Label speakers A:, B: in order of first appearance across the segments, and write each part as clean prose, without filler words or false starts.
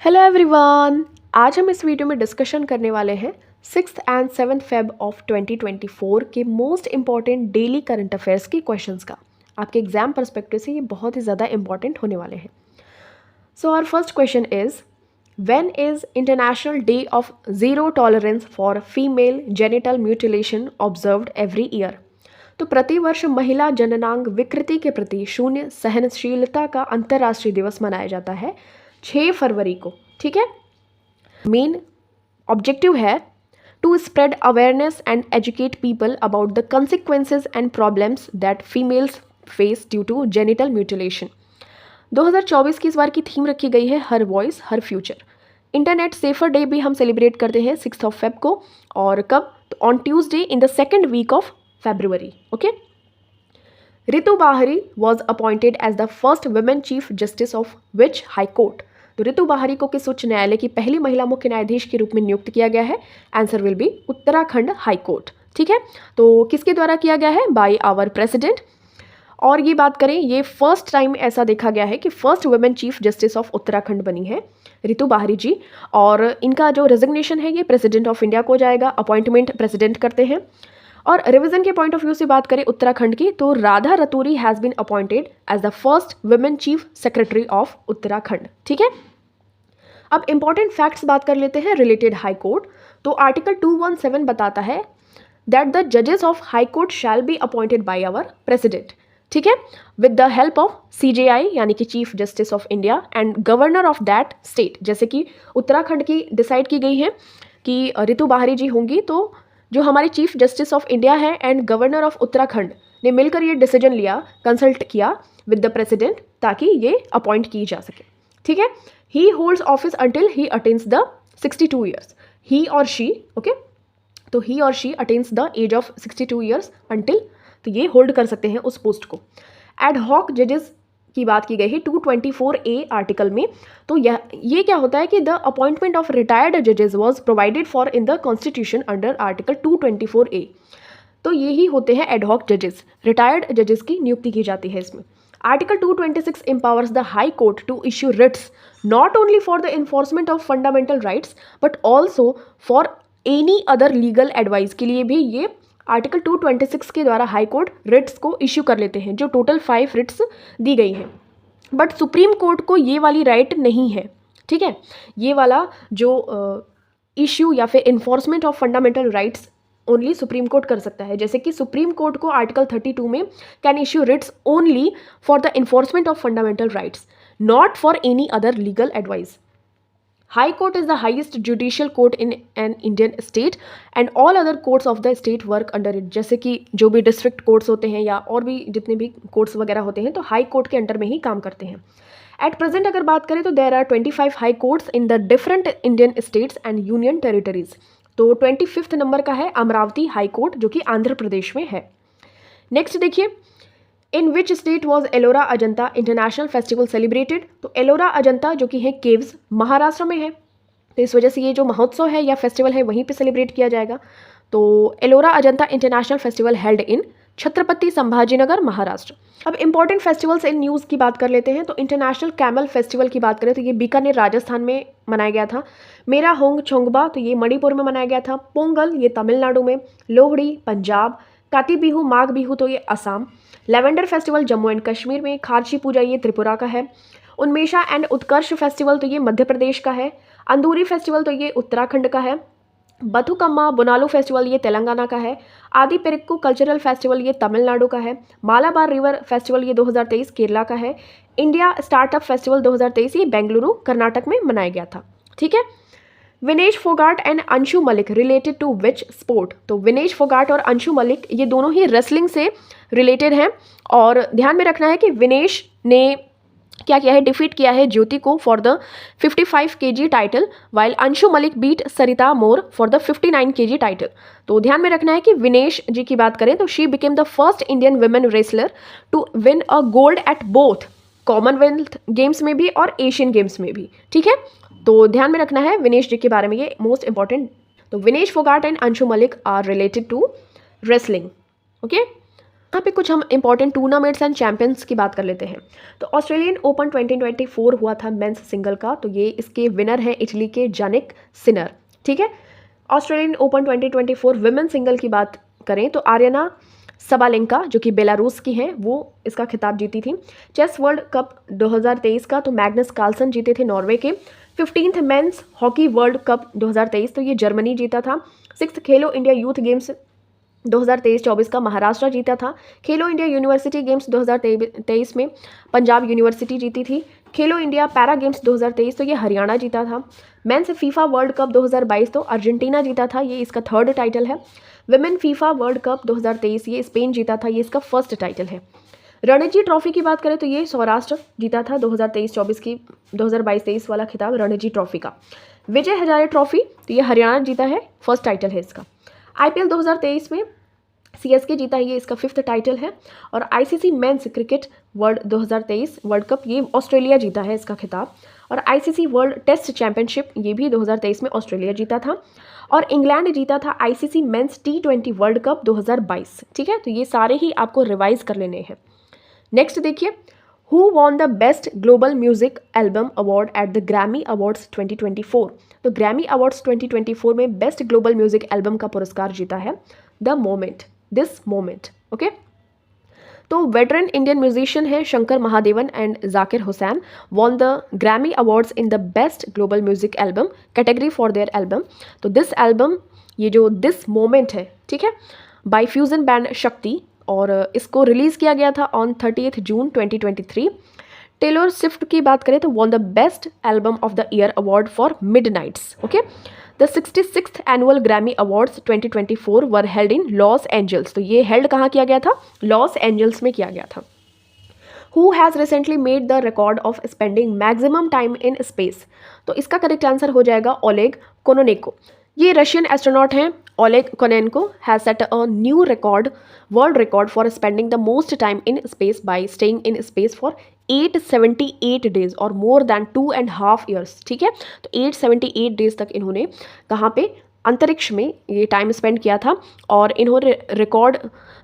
A: Hello everyone. आज हम इस वीडियो में डिस्कशन करने वाले हैं 6th and 7th Feb of 2024 के most important daily current affairs के क्वेश्चंस का। आपके एग्जाम पर्सपेक्टिव से ये बहुत ही ज़्यादा इंपॉर्टेंट होने वाले हैं। So our first question is, when is international day of zero tolerance for female genital mutilation observed every year. तो प्रतिवर्ष महिला जननांग विकृति के प्रति शून्य सहनशीलता का अंतर्राष्ट्रीय दिवस मनाया जाता है 6 फरवरी को। ठीक है। मेन ऑब्जेक्टिव है to spread awareness and educate people about the consequences and problems that females face due to genital mutilation. 2024 की इस बार की थीम रखी गई है her voice her future. Internet safer day भी हम सेलिब्रेट करते हैं 6 Feb को, और कब? तो on Tuesday in the second week of February। Okay. Ritu Bahri was appointed as the first women chief justice of which high court. तो रितु बाहरी को किस उच्च न्यायालय की पहली महिला मुख्य न्यायाधीश के रूप में नियुक्त किया गया है? Answer will be Uttarakhand high court. ठीक है। तो किसके द्वारा किया गया है? By our president. और ये बात करें, ये फर्स्ट टाइम ऐसा देखा गया है कि first women chief justice of Uttarakhand बनी है रितु बाहरी जी। और इनका जो रेजिग्नेशन है ये प्रेसिडेंट ऑफ इंडिया को जाएगा, अपॉइंटमेंट प्रेसिडेंट करते हैं। और रिवीजन के पॉइंट ऑफ व्यू से बात करें उत्तराखंड की, तो Radha Raturi has been appointed as the first women chief secretary of Uttarakhand. ठीक है। अब इंपॉर्टेंट फैक्ट्स बात कर लेते हैं रिलेटेड हाई कोर्ट। तो आर्टिकल 217 बताता है दैट द जजेस of high court shall be appointed by our president. ठीक है। With the help of CJI यानी कि chief justice of India and governor of that state. जैसे कि उत्तराखंड की डिसाइड की गई है कि रितु बाहरी जी होंगी, तो जो हमारे चीफ जस्टिस ऑफ इंडिया है एंड गवर्नर ऑफ उत्तराखंड ने मिलकर ये डिसीजन लिया, कंसल्ट किया विद द प्रेसिडेंट, ताकि ये अपॉइंट की जा सके। ठीक है। He holds office until he attains the 62 years. He or she, okay, तो he or she attains the age of 62 years until, तो ये होल्ड कर सकते हैं उस पोस्ट को। एड हॉक जजेस की बात की गई है 224A आर्टिकल में। तो ये क्या होता है कि द अपॉइंटमेंट ऑफ रिटायर्ड जजेस was provided for in the constitution under article 224A। तो यही होते हैं एड हॉक जजेस, रिटायर्ड जजेस की नियुक्ति की जाती है इसमें। Article 226 empowers the High Court to issue writs not only for the enforcement of fundamental rights but also for any other legal advice के लिए भी ये आर्टिकल 226 के द्वारा हाई कोर्ट रिट्स को इश्यू कर लेते हैं, जो टोटल 5 रिट्स दी गई हैं। बट सुप्रीम कोर्ट को ये वाली राइट नहीं है। ठीक है। ये वाला जो इश्यू या फिर enforcement of fundamental rights only supreme court कर सकता है। जैसे कि सुप्रीम कोर्ट को आर्टिकल 32 में can issue writs only for the enforcement of fundamental rights, not for any other legal advice. High Court is the highest judicial court in an Indian state and all other courts of the state work under it। जैसे कि जो भी district courts होते हैं या और भी जितने भी कोर्ट्स वगैरह होते हैं, तो हाई कोर्ट के अंडर में ही काम करते हैं। एट प्रेजेंट अगर बात करें तो there are 25 high courts in the different Indian states and union territories. तो 25th नंबर का है अमरावती हाई कोर्ट, जो कि आंध्र प्रदेश में है। नेक्स्ट देखिए, in which state was Ellora Ajanta international festival celebrated. तो एलोरा अजंता जो कि है केव्स, महाराष्ट्र में है, तो इस वजह से ये जो महोत्सव है या फेस्टिवल है वहीं पे सेलिब्रेट किया जाएगा। तो Ellora Ajanta international festival held in Chhatrapati Sambhajinagar, Maharashtra. अब इंपॉर्टेंट फेस्टिवल्स इन न्यूज़ की बात कर लेते हैं। तो इंटरनेशनल कैमल फेस्टिवल की बात करें तो ये बीकानेर राजस्थान में मनाया गया था। मेरा होंग छोंगबा, तो ये मणिपुर में मनाया गया था। पोंगल ये तमिलनाडु में। लोहड़ी पंजाब। काती बिहू माघ बिहू तो ये Assam. Lavender festival Jammu and Kashmir में। खारची पूजा ये त्रिपुरा का है। उन्मेषा एंड उत्कर्ष फेस्टिवल तो ये मध्य प्रदेश का है। अंदूरी फेस्टिवल तो ये उत्तराखंड का है। बथुकम्मा बुनालू फेस्टिवल ये तेलंगाना का है। आदि पेरिक्कू कल्चरल फेस्टिवल ये तमिलनाडु का है। मालाबार रिवर फेस्टिवल ये 2023 केरला का है। इंडिया स्टार्टअप फेस्टिवल 2023 ये बेंगलुरु कर्नाटक में मनाया गया था। ठीक है। Vinesh Phogat and Anshu Malik related to which sport. तो विनेश फोगाट और अंशु मलिक ये दोनों ही रेसलिंग से रिलेटेड हैं। और ध्यान में रखना है कि विनेश ने क्या किया है, डिफीट किया है ज्योति को for the 55 kg title, while Anshu Malik beat Sarita Mor for the 59 kg title. तो ध्यान में रखना है कि विनेश जी की बात करें तो she became the first Indian women wrestler to win a gold at both Commonwealth Games में भी और एशियन गेम्स में भी। ठीक है। तो ध्यान में रखना है विनेश जी के बारे में, ये मोस्ट इंपॉर्टेंट। तो Vinesh Phogat and Anshu Malik are related to wrestling. Okay. यहाँ पे कुछ हम इंपॉर्टेंट टूर्नामेंट्स एंड चैंपियंस की बात कर लेते हैं। तो ऑस्ट्रेलियन ओपन 2024 हुआ था मेंस सिंगल का, तो ये इसके विनर हैं इटली के जानिक सिनर। ठीक है, ऑस्ट्रेलियन ओपन 2024 विमेन सिंगल की बात करें तो आर्यना सबालेंका जो कि बेलारूस की हैं वो इसका खिताब जीती थी। चेस वर्ल्ड कप 2023 का तो मैग्नस कार्लसन जीते थे नॉर्वे के। 15th men's hockey world cup 2023 तो ये जर्मनी जीता था। 6th खेलो इंडिया यूथ गेम्स 2023-24 का महाराष्ट्र जीता था। खेलो इंडिया यूनिवर्सिटी गेम्स 2023 में पंजाब यूनिवर्सिटी जीती थी। खेलो इंडिया पैरा गेम्स 2023 तो ये हरियाणा जीता था। मेंस फीफा वर्ल्ड कप 2022 तो अर्जेंटीना जीता था, ये इसका 3rd टाइटल है। विमेन फीफा वर्ल्ड कप 2023 ये स्पेन जीता था, ये इसका 1st टाइटल है। रणजी ट्रॉफी की बात करें तो ये सौराष्ट्र जीता था 2023-24 की 2022-23 वाला खिताब रणजी ट्रॉफी का। विजय हजारे ट्रॉफी तो ये हरियाणा जीता है, 1st टाइटल है इसका। IPL 2023 में CSK जीता है, ये इसका 5th टाइटल है। और ICC men's cricket world 2023 world cup ये ऑस्ट्रेलिया जीता है इसका खिताब। और ICC वर्ल्ड टेस्ट चैंपियनशिप ये भी 2023 में ऑस्ट्रेलिया जीता था। और इंग्लैंड जीता था ICC mains T20 world cup 2022। ठीक है, तो ये सारे ही आपको रिवाइज कर लेने हैं। नेक्स्ट देखिए, who won the best global music album award at the Grammy awards 2024। तो ग्रैमी अवार्ड्स 2024 में बेस्ट ग्लोबल म्यूजिक एल्बम का पुरस्कार जीता है the moment, this moment. Okay, तो वेटरन इंडियन म्यूजिशियन है Shankar Mahadevan and Zakir Hussain won the Grammy awards in the best global music album category for their album. तो this album, ये जो दिस मोमेंट है, ठीक है, बाय फ्यूजन बैंड शक्ति, और इसको रिलीज़ किया गया था on 30th June 2023। Taylor Swift की बात करें तो won the best album of the year award for Midnights. Okay, the 66th annual Grammy awards 2024 were held in Los Angeles. तो ये हेल्ड कहाँ किया गया था? लॉस एंजल्स में किया गया था। Who has recently made the record of spending maximum time in space. तो इसका करेक्ट आंसर हो जाएगा ओलेग कोनोनेको। ये रशियन एस्ट्रोनॉट हैं। Oleg Kononenko has set a new record, world record for spending the most time in space by staying in space for 878 days और more then 2.5 years। ठीक है, तो 878 days तक इन्होंने कहाँ पे? अंतरिक्ष में ये टाइम स्पेंड किया था। और इन्होंने रिकॉर्ड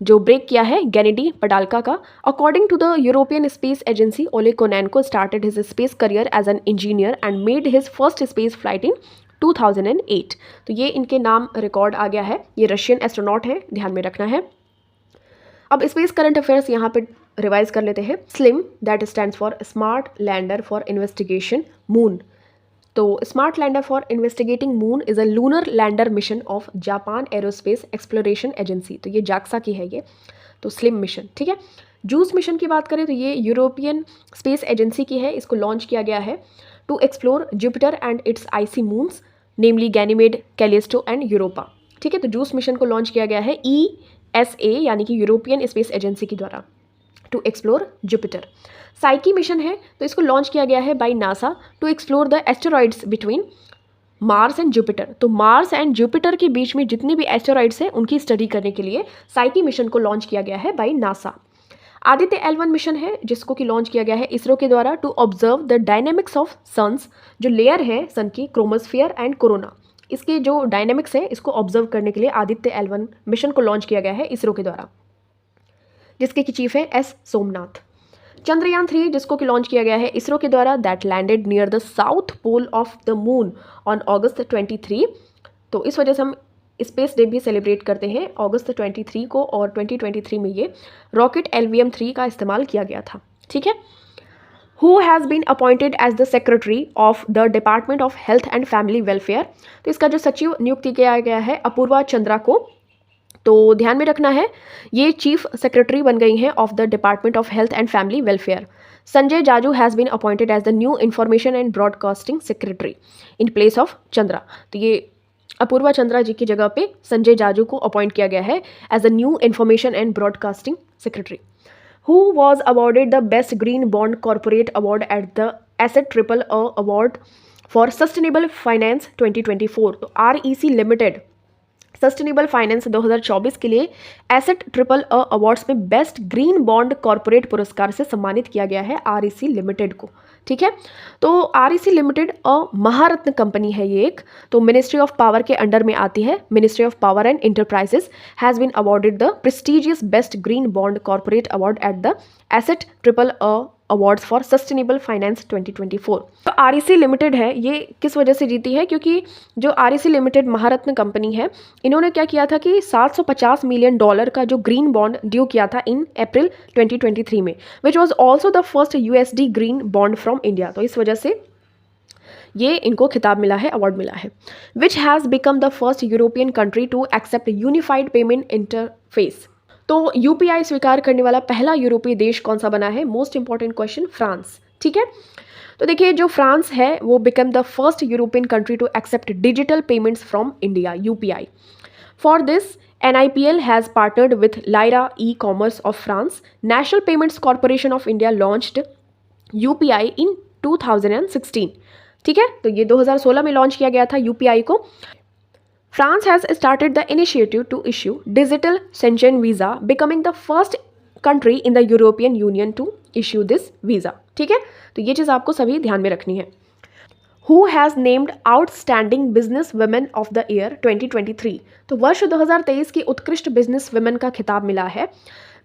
A: जो ब्रेक किया है गैनेडी पडाल्का का। According to the European space agency, Oleg Kononenko started his space career as an engineer and made his first space flight in 2008। तो ये इनके नाम रिकॉर्ड आ गया है। ये रशियन एस्ट्रोनॉट है, ध्यान में रखना है। अब स्पेस करंट अफेयर्स यहाँ पे रिवाइज कर लेते हैं। SLIM, that stands for smart lander for investigation moon. तो smart lander for investigating moon is a lunar lander mission of Japan aerospace exploration agency. तो ये जाक्सा की है ये, तो स्लिम मिशन। ठीक है, जूस मिशन की बात करें तो ये यूरोपियन स्पेस एजेंसी की है। इसको लॉन्च किया गया है to explore Jupiter and its icy moons, namely Ganymede, Callisto and Europa. ठीक है, तो जूस मिशन को लॉन्च किया गया है ESA यानी कि यूरोपियन स्पेस एजेंसी के द्वारा to explore Jupiter. Psyche mission है, तो इसको लॉन्च किया गया है by NASA to explore the asteroids between Mars and Jupiter. तो मार्स एंड जुपिटर के बीच में जितने भी एस्टेरॉइड्स हैं उनकी स्टडी करने के लिए साइकी मिशन को लॉन्च किया गया है by NASA. Aditya L1 mission है जिसको कि लॉन्च किया गया है इसरो के द्वारा to observe the dynamics of suns, जो लेयर है सन की, क्रोमोस्फियर एंड कोरोना, इसके जो डायनेमिक्स है इसको ऑब्जर्व करने के लिए आदित्य L1 मिशन को लॉन्च किया गया है इसरो के द्वारा, जिसके की चीफ है S सोमनाथ। चंद्रयान 3 जिसको कि लॉन्च किया गया है इसरो के द्वारा, that landed near the south pole of the moon on August 23। तो इस वजह से हम स्पेस डे भी सेलिब्रेट करते हैं अगस्त 23 को, और 2023 में ये रॉकेट LVM-3 का इस्तेमाल किया गया था। ठीक है, who has been appointed as the secretary of the department of health and family welfare. तो इसका जो सचिव नियुक्ति किया गया है अपूर्वा चंद्रा को। तो ध्यान में रखना है, ये चीफ सेक्रेटरी बन गई हैं of the department of health and family welfare. Sanjay Jaju has been appointed as the new information and broadcasting secretary in place of Chandra. तो ये अपूर्वा चंद्रा जी की जगह पे संजय जाजू को अपॉइंट किया गया है as a new information and broadcasting secretary. Who was awarded the best green bond corporate award at the asset triple A award for sustainable finance 2024। तो REC लिमिटेड सस्टेनेबल फाइनेंस 2024 के लिए एसेट ट्रिपल अ अवार्ड्स में best green bond corporate पुरस्कार से सम्मानित किया गया है REC लिमिटेड को। ठीक है। तो REC लिमिटेड महारत्न कंपनी है ये एक, तो मिनिस्ट्री ऑफ पावर के अंडर में आती है। Ministry of power and enterprises has been awarded the prestigious best green bond corporate award at the asset triple awards for sustainable finance 2024। तो REC लिमिटेड है, ये किस वजह से जीती है, क्योंकि जो REC लिमिटेड महारत्न कंपनी है, इन्होंने क्या किया था कि $750 मिलियन का जो ग्रीन बॉन्ड ड्यू किया था इन अप्रैल 2023 में, which was also the first USD green bond from India. तो इस वजह से ये इनको खिताब मिला है, अवार्ड मिला है। Which has become the first European country to accept unified payment interface. तो UPI स्वीकार करने वाला पहला यूरोपीय देश कौन सा बना है? Most important question, France. ठीक है, तो देखिए जो फ्रांस है वो become the first European country to accept digital payments from India, UPI। For this NIPL has partnered with Lyra e-commerce of France. National Payments Corporation of India launched UPI in 2016। ठीक है, तो ये 2016 में launch किया गया था UPI को। France has started the initiative to issue digital Schengen visa, becoming the first country in the European Union to issue this visa। ठीक है, तो ये चीज़ आपको सभी ध्यान में रखनी है। Who has named Outstanding Business Women of the Year 2023? तो वर्ष 2023 की उत्कृष्ट बिजनेस वुमेन का खिताब मिला है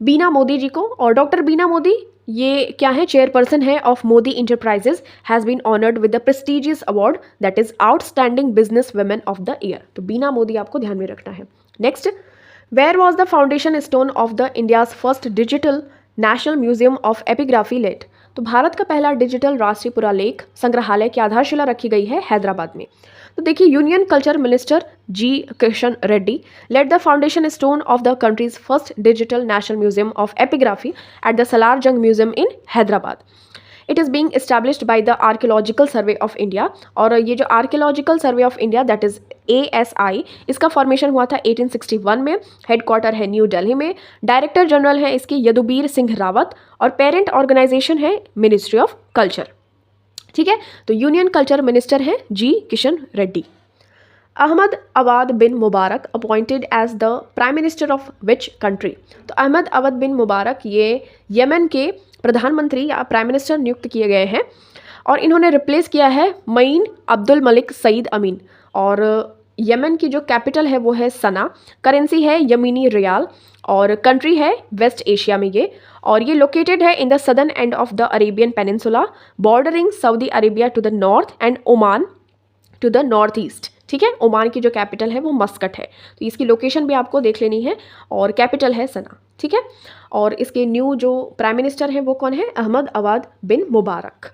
A: बीना मोदी जी को। और डॉक्टर बीना मोदी ये क्या है? चेयरपर्सन है of Modi enterprises, has been honoured with the prestigious award that is outstanding business women of the year. तो बीना मोदी आपको ध्यान में रखना है। Next, where was the foundation stone of the India's first digital national museum of epigraphy laid? तो भारत का पहला digital राष्ट्रीय पुरालेख संग्रहालय की आधारशिला रखी गई है हैदराबाद में। तो देखिए union culture minister G. Kishan Reddy laid the foundation stone of the country's first digital national museum of epigraphy at the Salar Jung museum in Hyderabad. It is being established by the archaeological survey of India. और ये जो archaeological survey of India that is ASI, इसका formation हुआ था 1861 में। Headquarter है new Delhi में। Director general है इसके यदुबीर सिंह रावत और पेरेंट ऑर्गेनाइजेशन है मिनिस्ट्री ऑफ कल्चर। ठीक है, तो यूनियन कल्चर मिनिस्टर हैं G. Kishan Reddy. Ahmed Awad bin Mubarak appointed as the prime minister of which country? तो अहमद अवद बिन मुबारक ये यमन के प्रधानमंत्री या प्राइम मिनिस्टर नियुक्त किए गए हैं और इन्होंने रिप्लेस किया है मईन अब्दुल मलिक सईद अमीन। और यमन की जो कैपिटल है वो है सना, करेंसी है यमीनी रियाल और कंट्री है वेस्ट एशिया में ये। और ये लोकेटेड है in the southern end of the Arabian peninsula, bordering Saudi Arabia to the north and Oman to the north east. ठीक है, ओमान की जो कैपिटल है वो मस्कट है, तो इसकी लोकेशन भी आपको देख लेनी है और कैपिटल है सना। ठीक है, और इसके न्यू जो प्राइम मिनिस्टर हैं वो कौन है? अहमद अवाद बिन मुबारक।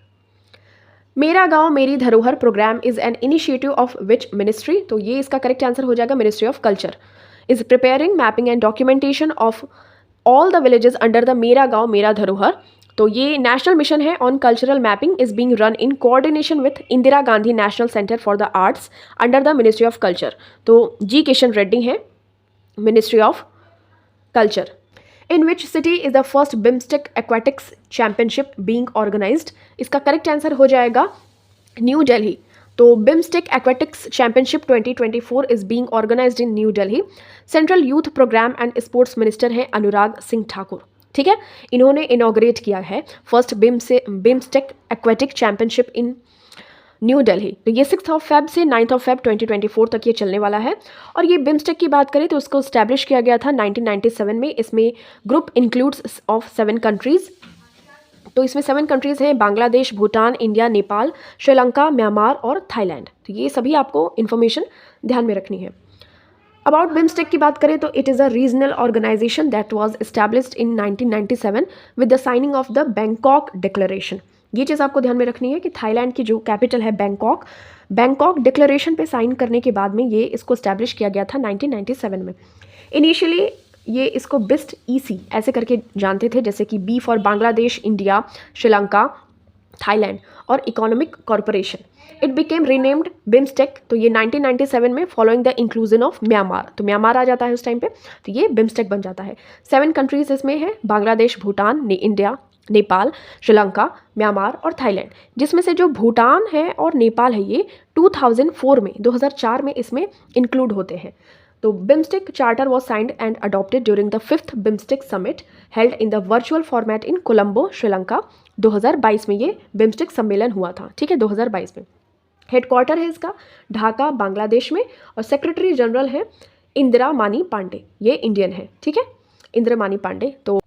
A: मेरा गांव मेरी धरोहर program is an initiative of which ministry? तो ये इसका करेक्ट आंसर हो जाएगा ministry of culture. Is preparing mapping and documentation of all the villages under the मेरा गांव मेरा धरोहर। तो ये नेशनल मिशन है on cultural mapping is being run in coordination with Indira Gandhi national centre for the arts under the ministry of culture. तो G. Kishan Reddy हैं ministry of culture. In which city is the first BIMSTEC aquatics championship being organised? इसका correct answer हो जाएगा न्यू दिल्ली। तो BIMSTEC aquatics championship 2024 is being organised in New Delhi. Central youth program and sports minister हैं अनुराग सिंह ठाकुर। ठीक है, इन्होंने इनॉग्रेट किया है फर्स्ट बिम्स्टेक एक्वाटिक चैंपियनशिप इन न्यू दिल्ली। तो ये 6 फेब से 9 फेब 2024 तक ये चलने वाला है। और ये बिम्स्टेक की बात करें तो उसको स्टैब्लिश किया गया था 1997 में। इसमें ग्रुप इंक्लूड्स ऑफ 7 कंट्रीज़। तो इसमें 7 कंट्रीज़ हैं बांग्लादेश, भूटान, इंडिया, नेपाल, श्रीलंका, म्यांमार और थाईलैंड। तो ये सभी आपको इन्फॉर्मेशन ध्यान में रखनी है। अबाउट बिम्स्टेक की बात करें तो it is a regional organisation that was established in 1997 with the signing of the Bangkok declaration. ये चीज़ आपको ध्यान में रखनी है कि थाईलैंड की जो कैपिटल है बैंकॉक डिक्लेरेशन पे साइन करने के बाद में ये इसको एस्टैब्लिश किया गया था 1997 में। इनिशियली ये इसको बिस्ट EC ऐसे करके जानते थे, जैसे कि B for Bangladesh, India, Sri Lanka, Thailand और economic corporation. It became renamed BIMSTEC. तो ये 1997 में following the inclusion of Myanmar, तो म्यांमार आ जाता है उस टाइम पे, तो ये बिम्स्टेक बन जाता है। 7 कंट्रीज इसमें है बांग्लादेश, भूटान, इंडिया, नेपाल, श्रीलंका, म्यांमार और थाईलैंड, जिसमें से जो भूटान है और नेपाल है ये 2004 में 2004 में इसमें इंक्लूड होते हैं। तो BIMSTEC charter was signed and adopted during the 5th BIMSTEC summit held in the virtual format in Colombo, Sri Lanka. 2022 में ये बिम्स्टिक सम्मेलन हुआ था, ठीक है, 2022 में। हेडक्वार्टर है इसका ढाका, बांग्लादेश में, और सेक्रेटरी जनरल है इंदिरा मानी पांडे, ये इंडियन है, ठीक है, इंदिरा मानी पांडे। तो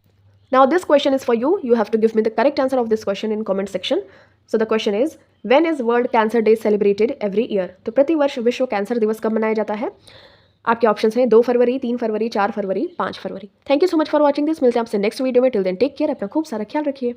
A: now this question is for you. You have to give me the correct answer of this question in comment section. So the question is, when is World Cancer Day celebrated every year? तो प्रति वर्ष विश्व cancer दिवस कब मनाया जाता है? आपके ऑप्शंस हैं 2 फरवरी, 3 फरवरी, 4 फरवरी, 5 फरवरी। Thank you so much for watching this. मिलते हैं आपसे नेक्स्ट वीडियो में। टिल देन टेक केयर, अपना खूब सारा ख्याल रखिए।